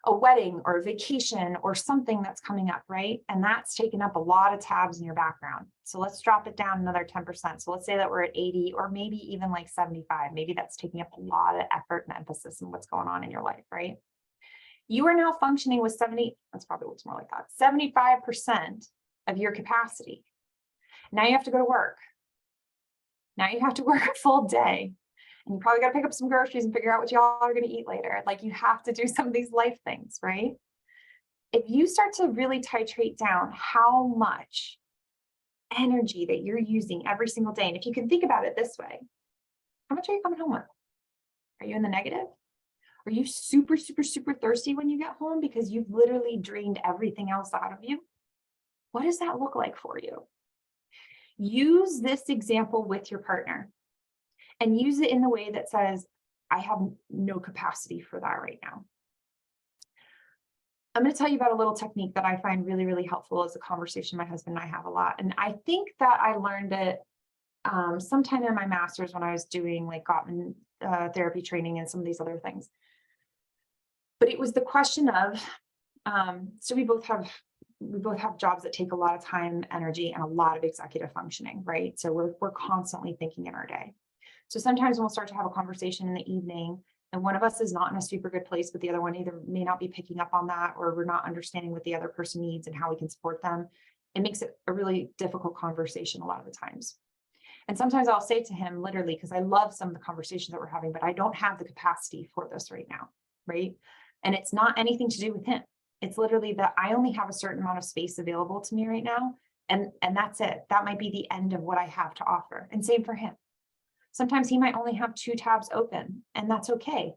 a wedding or a vacation or something that's coming up, right? And that's taken up a lot of tabs in your background. So let's drop it down another 10%. So let's say that we're at 80 or maybe even like 75. Maybe that's taking up a lot of effort and emphasis in what's going on in your life, right? You are now functioning with that's probably looks more like that, 75% of your capacity. Now you have to go to work. Now you have to work a full day. And you probably got to pick up some groceries and figure out what y'all are going to eat later. Like, you have to do some of these life things, right? If you start to really titrate down how much energy that you're using every single day, and if you can think about it this way, how much are you coming home with? Are you in the negative? Are you super, super, super thirsty when you get home because you've literally drained everything else out of you? What does that look like for you? Use this example with your partner. And use it in the way that says, I have no capacity for that right now. I'm going to tell you about a little technique that I find really, really helpful as a conversation my husband and I have a lot. And I think that I learned it sometime in my master's when I was doing like Gottman therapy training and some of these other things. But it was the question of, so we both have jobs that take a lot of time, energy, and a lot of executive functioning, right? So we're constantly thinking in our day. So sometimes we'll start to have a conversation in the evening and one of us is not in a super good place, but the other one either may not be picking up on that, or we're not understanding what the other person needs and how we can support them. It makes it a really difficult conversation a lot of the times. And sometimes I'll say to him literally, because I love some of the conversations that we're having, but I don't have the capacity for this right now, right? And it's not anything to do with him. It's literally that I only have a certain amount of space available to me right now. And that's it. That might be the end of what I have to offer. And same for him. Sometimes he might only have 2 tabs open, and that's okay.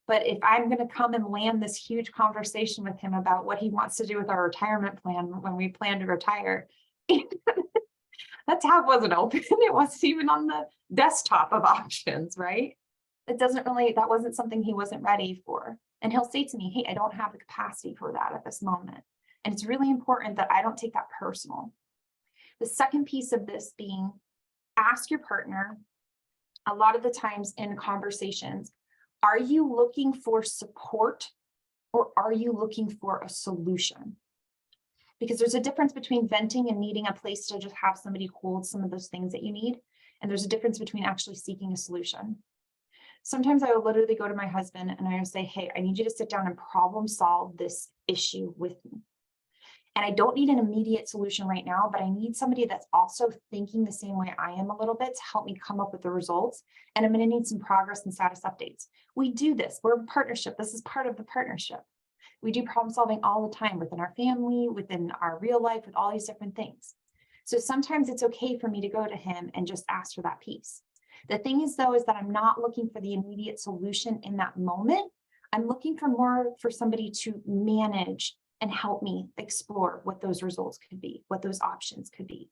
But if I'm going to come and land this huge conversation with him about what he wants to do with our retirement plan when we plan to retire, that tab wasn't open. It wasn't even on the desktop of options, right? That wasn't something he wasn't ready for. And he'll say to me, hey, I don't have the capacity for that at this moment. And it's really important that I don't take that personal. The second piece of this being, ask your partner, a lot of the times in conversations, are you looking for support or are you looking for a solution? Because there's a difference between venting and needing a place to just have somebody hold some of those things that you need. And there's a difference between actually seeking a solution. Sometimes I will literally go to my husband and I will say, hey, I need you to sit down and problem solve this issue with me. And I don't need an immediate solution right now, but I need somebody that's also thinking the same way I am a little bit to help me come up with the results. And I'm going to need some progress and status updates. We do this. We're a partnership. This is part of the partnership. We do problem solving all the time within our family, within our real life, with all these different things. So sometimes it's okay for me to go to him and just ask for that piece. The thing is, though, is that I'm not looking for the immediate solution in that moment. I'm looking for more for somebody to manage and help me explore what those results could be, what those options could be.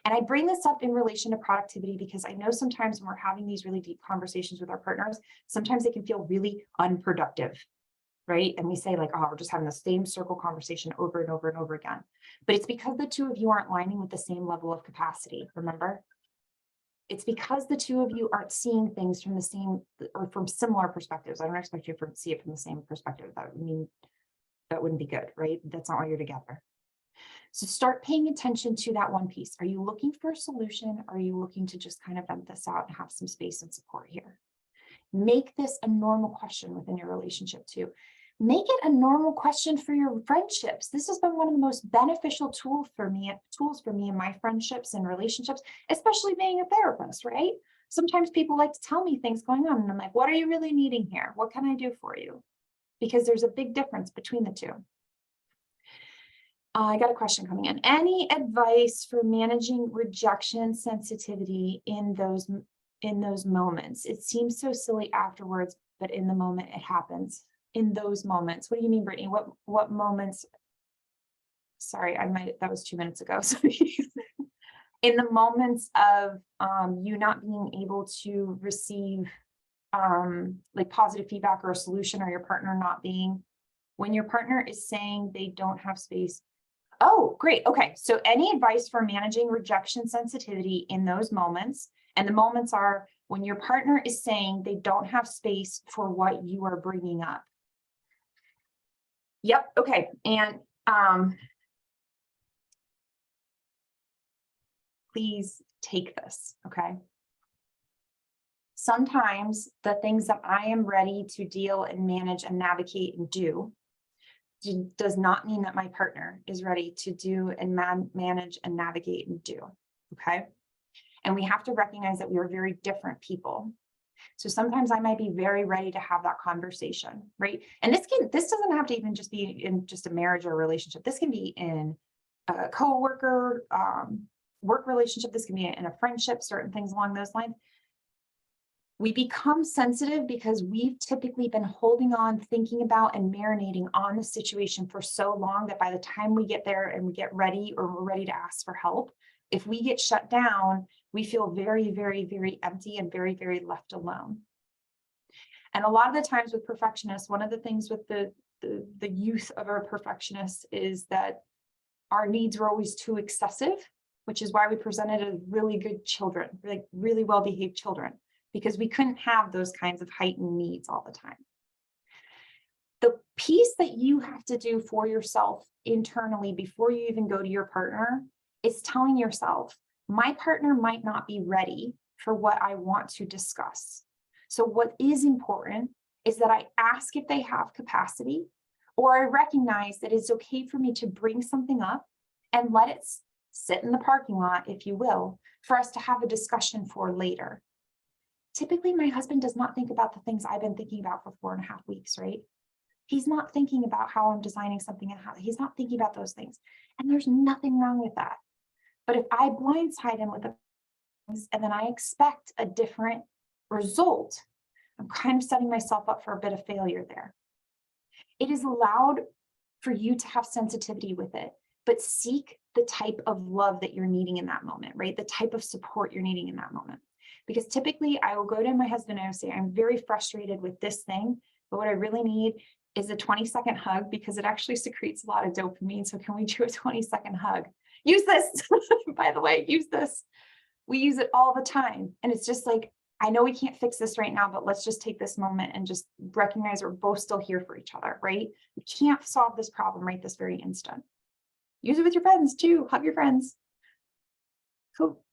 And I bring this up in relation to productivity because I know sometimes when we're having these really deep conversations with our partners, sometimes they can feel really unproductive, right? And we say like, oh, we're just having the same circle conversation over and over and over again. But it's because the two of you aren't lining with the same level of capacity, remember? It's because the two of you aren't seeing things from the same or from similar perspectives. I don't expect you to see it from the same perspective. That wouldn't be good, right? That's not why you're together. So start paying attention to that one piece. Are you looking for a solution? Or are you looking to just kind of vent this out and have some space and support here? Make this a normal question within your relationship too. Make it a normal question for your friendships. This has been one of the most beneficial tools for me in my friendships and relationships, especially being a therapist, right? Sometimes people like to tell me things going on and I'm like, what are you really needing here? What can I do for you? Because there's a big difference between the two. I got a question coming in. Any advice for managing rejection sensitivity in those moments? It seems so silly afterwards, but in the moment it happens. In those moments. What do you mean, Brittany? What moments? Sorry, that was 2 minutes ago. So in the moments of you not being able to receive like positive feedback or a solution, or your partner not being, when your partner is saying they don't have space. Oh, great. Okay. So any advice for managing rejection sensitivity in those moments? And the moments are when your partner is saying they don't have space for what you are bringing up. Yep. Okay. And please take this. Okay. Sometimes the things that I am ready to deal and manage and navigate and do does not mean that my partner is ready to do and manage and navigate and do. Okay. And we have to recognize that we are very different people. So sometimes I might be very ready to have that conversation, right? And this doesn't have to even just be in just a marriage or a relationship. This can be in a coworker, work relationship. This can be in a friendship, certain things along those lines. We become sensitive because we've typically been holding on, thinking about and marinating on the situation for so long that by the time we get there and we get ready or we're ready to ask for help, if we get shut down, we feel very, very, very empty and very, very left alone. And a lot of the times with perfectionists, one of the things with the youth of our perfectionists is that our needs were always too excessive, which is why we presented as really good children, like really well-behaved children, because we couldn't have those kinds of heightened needs all the time. The piece that you have to do for yourself internally before you even go to your partner is telling yourself, my partner might not be ready for what I want to discuss. So what is important is that I ask if they have capacity, or I recognize that it's okay for me to bring something up and let it sit in the parking lot, if you will, for us to have a discussion for later. Typically, my husband does not think about the things I've been thinking about for 4.5 weeks, right? He's not thinking about how I'm designing something and how he's not thinking about those things. And there's nothing wrong with that. But if I blindside him with the things and then I expect a different result, I'm kind of setting myself up for a bit of failure there. It is allowed for you to have sensitivity with it, but seek the type of love that you're needing in that moment, right? The type of support you're needing in that moment. Because typically I will go to my husband and I will say, I'm very frustrated with this thing, but what I really need is a 20-second hug because it actually secretes a lot of dopamine. So can we do a 20-second hug? Use this, by the way, use this. We use it all the time. And it's just like, I know we can't fix this right now, but let's just take this moment and just recognize we're both still here for each other, right? We can't solve this problem right this very instant. Use it with your friends too. Hug your friends.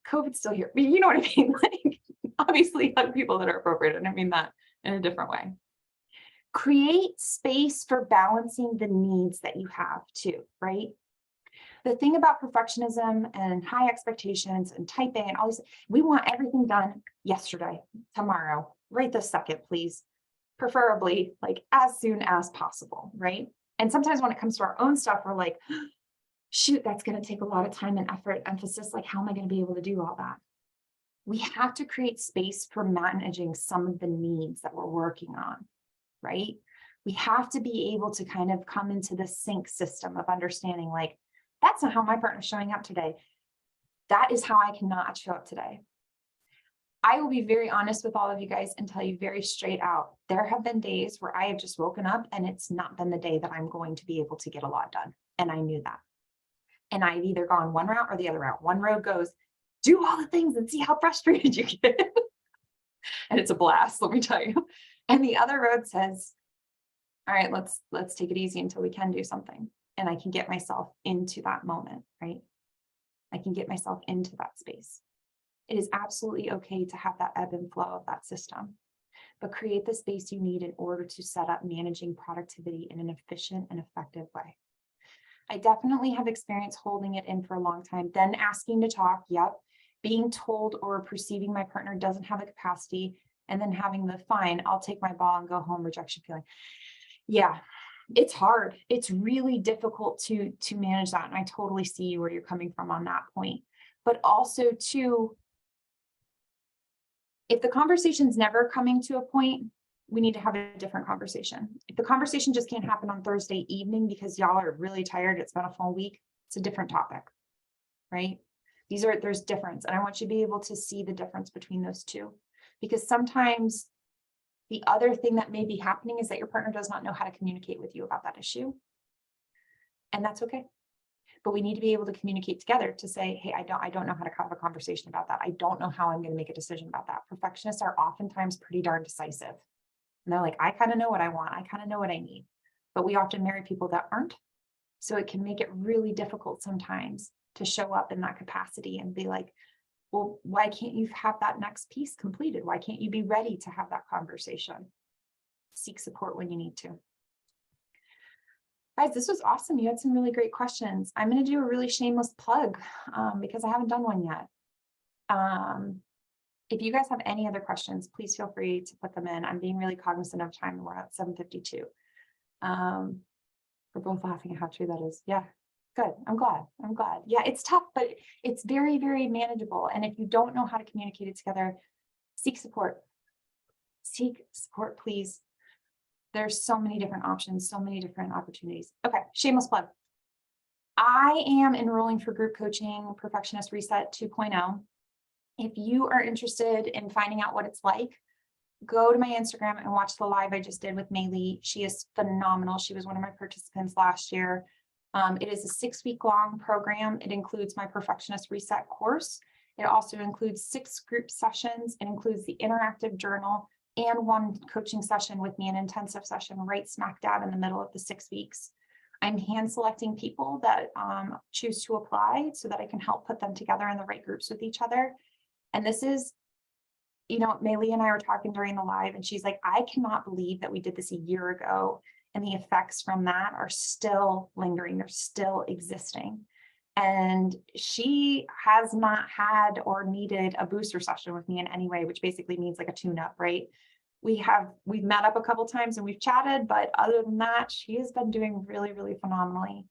COVID's still here, but you know what I mean? Like, obviously hug people that are appropriate. And I mean that in a different way. Create space for balancing the needs that you have too, right? The thing about perfectionism and high expectations and type A and all these, we want everything done yesterday, tomorrow, right this second, please. Preferably like as soon as possible, right? And sometimes when it comes to our own stuff, we're like, shoot, that's going to take a lot of time and effort, emphasis, like how am I going to be able to do all that? We have to create space for managing some of the needs that we're working on, right? We have to be able to kind of come into the sync system of understanding, like, that's not how my partner's showing up today. That is how I cannot show up today. I will be very honest with all of you guys and tell you very straight out. There have been days where I have just woken up and it's not been the day that I'm going to be able to get a lot done. And I knew that. And I've either gone one route or the other route. One road goes, do all the things and see how frustrated you get. And it's a blast, let me tell you. And the other road says, all right, let's take it easy until we can do something. And I can get myself into that moment, right? I can get myself into that space. It is absolutely okay to have that ebb and flow of that system, but create the space you need in order to set up managing productivity in an efficient and effective way. I definitely have experience holding it in for a long time, then asking to talk, yep, being told or perceiving my partner doesn't have the capacity, and then having the fine, I'll take my ball and go home rejection feeling. Yeah, it's hard. It's really difficult to manage that. And I totally see where you're coming from on that point. But also too, if the conversation's never coming to a point, we need to have a different conversation. If the conversation just can't happen on Thursday evening because y'all are really tired, it's been a full week, it's a different topic, right? There's difference. And I want you to be able to see the difference between those two, because sometimes the other thing that may be happening is that your partner does not know how to communicate with you about that issue. And that's okay. But we need to be able to communicate together to say, hey, I don't know how to have a conversation about that. I don't know how I'm going to make a decision about that. Perfectionists are oftentimes pretty darn decisive. And they're like, I kind of know what I want. I kind of know what I need. But we often marry people that aren't. So it can make it really difficult sometimes to show up in that capacity and be like, well, why can't you have that next piece completed? Why can't you be ready to have that conversation? Seek support when you need to. Guys, this was awesome. You had some really great questions. I'm going to do a really shameless plug because I haven't done one yet. If you guys have any other questions, please feel free to put them in. I'm being really cognizant of time. We're at 7:52. We're both laughing at how true that is. Yeah, good. I'm glad. Yeah, it's tough, but it's very, very manageable. And if you don't know how to communicate it together, seek support. Seek support, please. There's so many different options, so many different opportunities. Okay, shameless plug. I am enrolling for group coaching, Perfectionist Reset 2.0. If you are interested in finding out what it's like, go to my Instagram and watch the live I just did with Maylee. She is phenomenal. She was one of my participants last year. It is a 6-week long program. It includes my Perfectionist Reset course. It also includes 6 group sessions. It includes the interactive journal and 1 coaching session with me, an intensive session right smack dab in the middle of the 6 weeks. I'm hand selecting people that choose to apply so that I can help put them together in the right groups with each other. And this is, you know, Maylee and I were talking during the live and she's like, I cannot believe that we did this a year ago and the effects from that are still lingering, they're still existing. And she has not had or needed a booster session with me in any way, which basically means like a tune-up, right? We've met up a couple times and we've chatted, but other than that, she has been doing really, really phenomenally.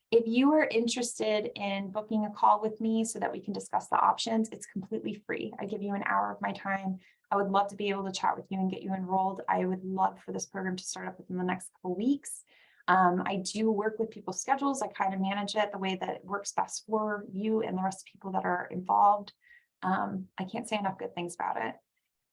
If you are interested in booking a call with me so that we can discuss the options, it's completely free. I give you an hour of my time. I would love to be able to chat with you and get you enrolled. I would love for this program to start up within the next couple of weeks. I do work with people's schedules. I kind of manage it the way that it works best for you and the rest of people that are involved. I can't say enough good things about it.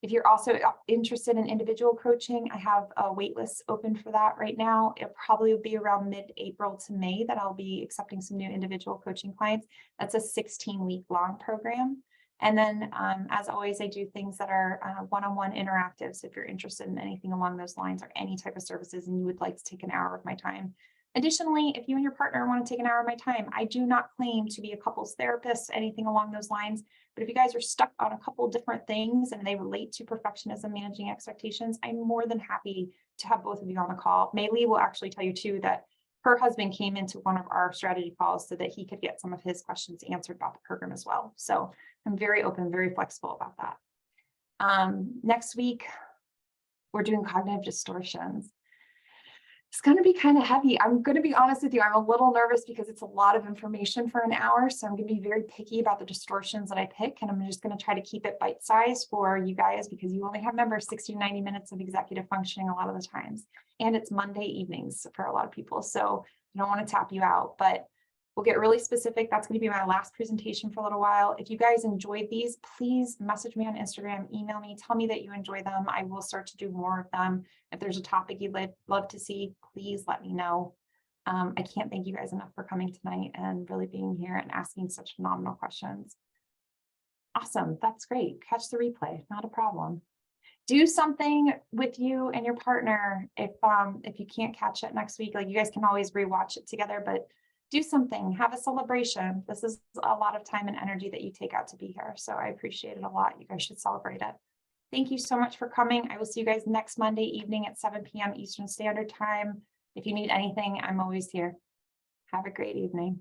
If you're also interested in individual coaching, I have a wait list open for that right now. It probably will be around mid-April to May that I'll be accepting some new individual coaching clients. That's a 16-week long program. And then, as always, I do things that are one-on-one interactive. So if you're interested in anything along those lines or any type of services and you would like to take an hour of my time. Additionally, if you and your partner want to take an hour of my time, I do not claim to be a couples therapist, anything along those lines. But if you guys are stuck on a couple different things and they relate to perfectionism, managing expectations, I'm more than happy to have both of you on a call. Maylee will actually tell you too that her husband came into one of our strategy calls so that he could get some of his questions answered about the program as well. So I'm very open, very flexible about that. Next week, we're doing cognitive distortions. It's going to be kind of heavy. I'm going to be honest with you. I'm a little nervous because it's a lot of information for an hour. So I'm going to be very picky about the distortions that I pick. And I'm just going to try to keep it bite-sized for you guys because you only have, remember, 60 to 90 minutes of executive functioning a lot of the times. And it's Monday evenings for a lot of people. So I don't want to tap you out, but we'll get really specific. That's going to be my last presentation for a little while. If you guys enjoyed these, please message me on Instagram, email me, tell me that you enjoy them. I will start to do more of them. If there's a topic you'd love to see, please let me know. I can't thank you guys enough for coming tonight and really being here and asking such phenomenal questions. Awesome. That's great. Catch the replay. Not a problem. Do something with you and your partner. If you can't catch it next week, like you guys can always rewatch it together, but do something, have a celebration. This is a lot of time and energy that you take out to be here. So I appreciate it a lot. You guys should celebrate it. Thank you so much for coming. I will see you guys next Monday evening at 7 p.m. Eastern Standard Time. If you need anything, I'm always here. Have a great evening.